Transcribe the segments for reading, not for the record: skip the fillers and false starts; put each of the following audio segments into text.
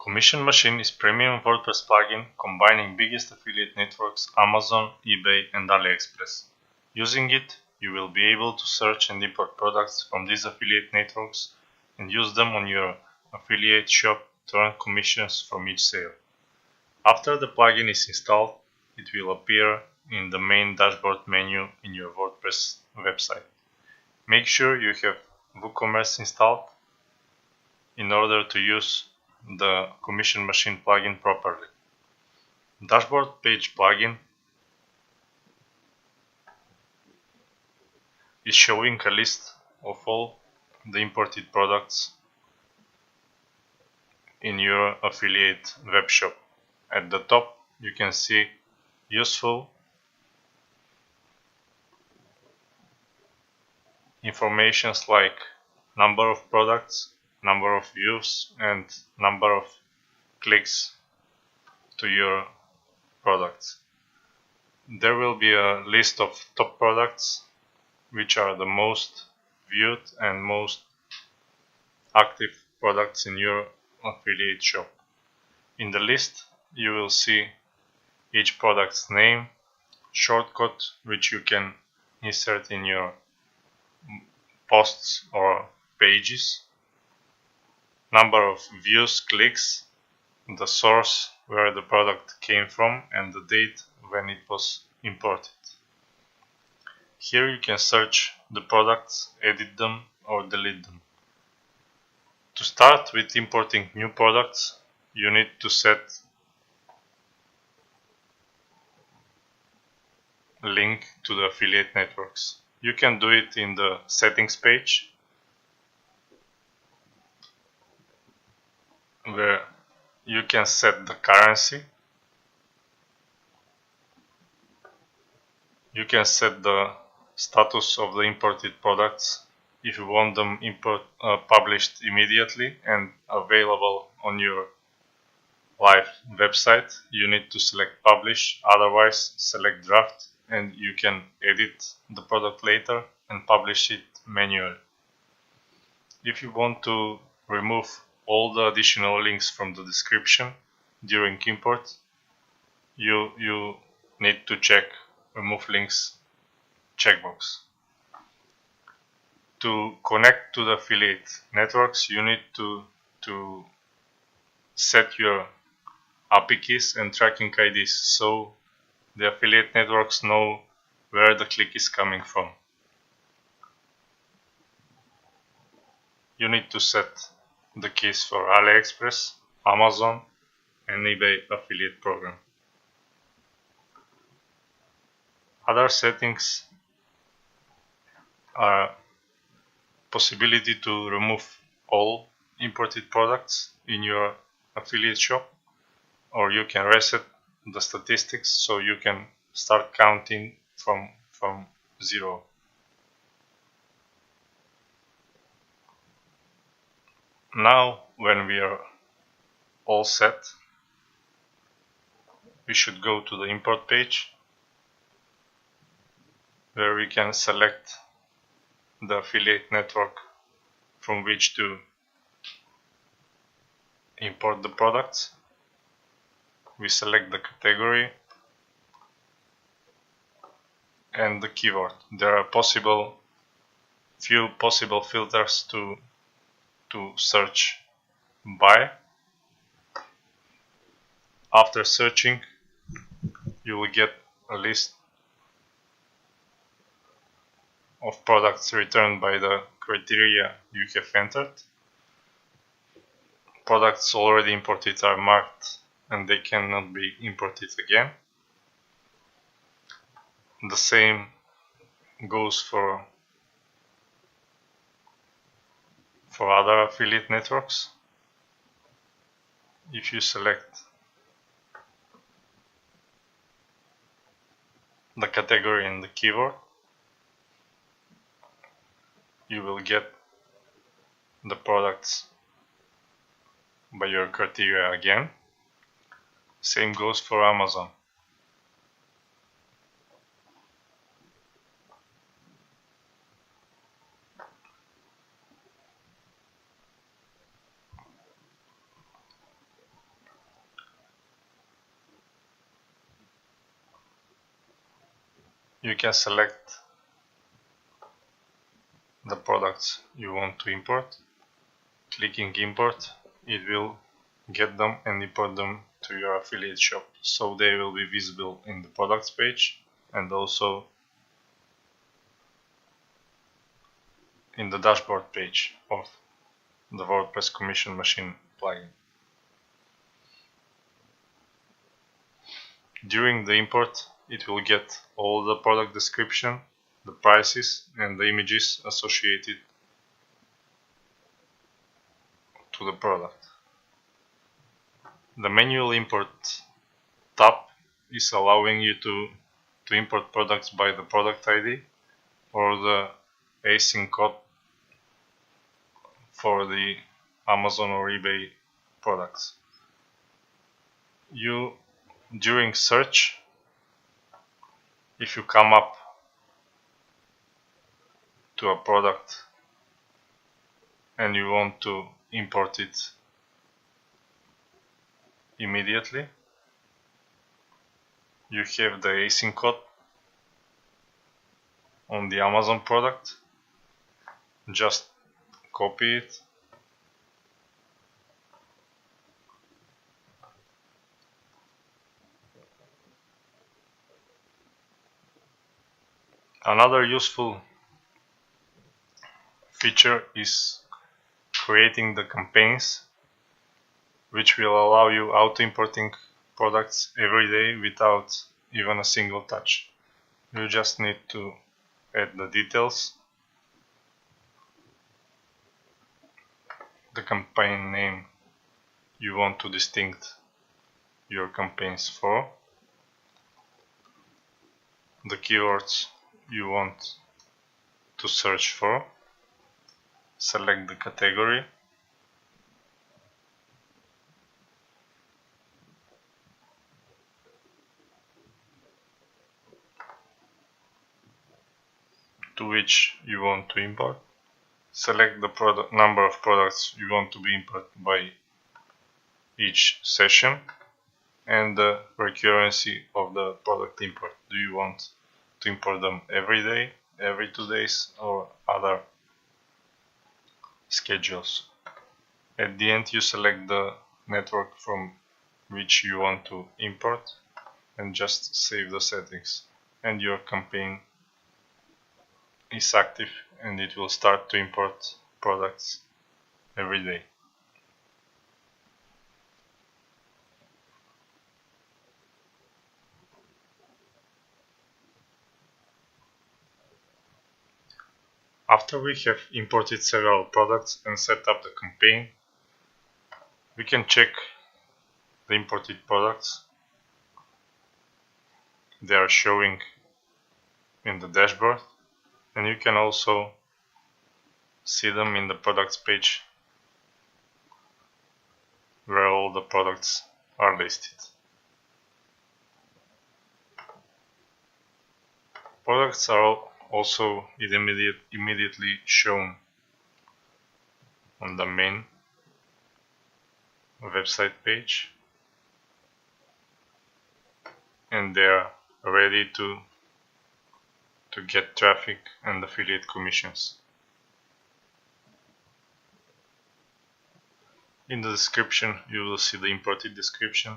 Commission Machine is premium WordPress plugin combining biggest affiliate networks Amazon, eBay and AliExpress. Using it, you will be able to search and import products from these affiliate networks and use them on your affiliate shop to earn commissions from each sale. After the plugin is installed, it will appear in the main dashboard menu in your WordPress website. Make sure you have WooCommerce installed in order to use the Commission Machine plugin properly. Dashboard page plugin is showing a list of all the imported products in your affiliate web shop. At the top you can see useful informations like number of products, number of views and number of clicks to your products. There will be a list of top products which are the most viewed and most active products in your affiliate shop. In the list you will see each product's name, shortcut which you can insert in your posts or pages, number of views, clicks, the source where the product came from and the date when it was imported. Here you can search the products, edit them or delete them. To start with importing new products, you need to set link to the affiliate networks. You can do it in the settings page, where you can set the currency. You can set the status of the imported products if you want them published immediately and available on your live website. You need to select publish, otherwise select draft, and you can edit the product later and publish it manually. If you want to remove all the additional links from the description during import, you need to check remove links checkbox. To connect to the affiliate networks, you need to set your API keys and tracking IDs so the affiliate networks know where the click is coming from. You need to set the keys for AliExpress, Amazon and eBay affiliate program. Other settings are possibility to remove all imported products in your affiliate shop, or you can reset the statistics so you can start counting from zero. Now, when we are all set, we should go to the import page, where we can select the affiliate network from which to import the products. We select the category and the keyword. There are few possible filters to search by. After searching, you will get a list of products returned by the criteria you have entered. Products already imported are marked and they cannot be imported again. The same goes for other affiliate networks. If you select the category and the keyword, you will get the products by your criteria again. Same goes for Amazon. You can select the products you want to import. Clicking import, it will get them and import them to your affiliate shop, so they will be visible in the products page and also in the dashboard page of the WordPress Commission Machine plugin. During the import, it will get all the product description, the prices and the images associated to the product. The manual import tab is allowing you to import products by the product ID or the async code for the Amazon or eBay products. During search, if you come up to a product and you want to import it immediately, you have the async code on the Amazon product. Just copy it Another useful feature is creating the campaigns, which will allow you auto-importing products every day without even a single touch. You just need to add the details, the campaign name you want to distinct your campaigns for, the keywords you want to search for, select the category, to which you want to import, select the number of products you want to be imported by each session, and the recurrency of the product import. Do you want to import them every day, every 2 days, or other schedules? At the end, you select the network from which you want to import and just save the settings, and your campaign is active and it will start to import products every day. After we have imported several products and set up the campaign, we can check the imported products. They are showing in the dashboard, and you can also see them in the products page where all the products are listed. Products are also immediately shown on the main website page, and they are ready to get traffic and affiliate commissions. In the description you will see the imported description.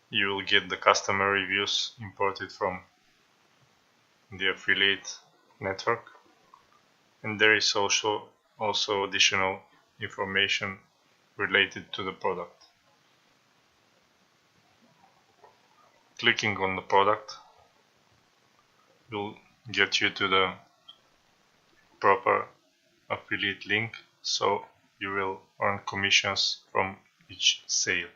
You will get the customer reviews imported from the affiliate network, and there is also additional information related to the product. Clicking on the product will get you to the proper affiliate link, so you will earn commissions from each sale.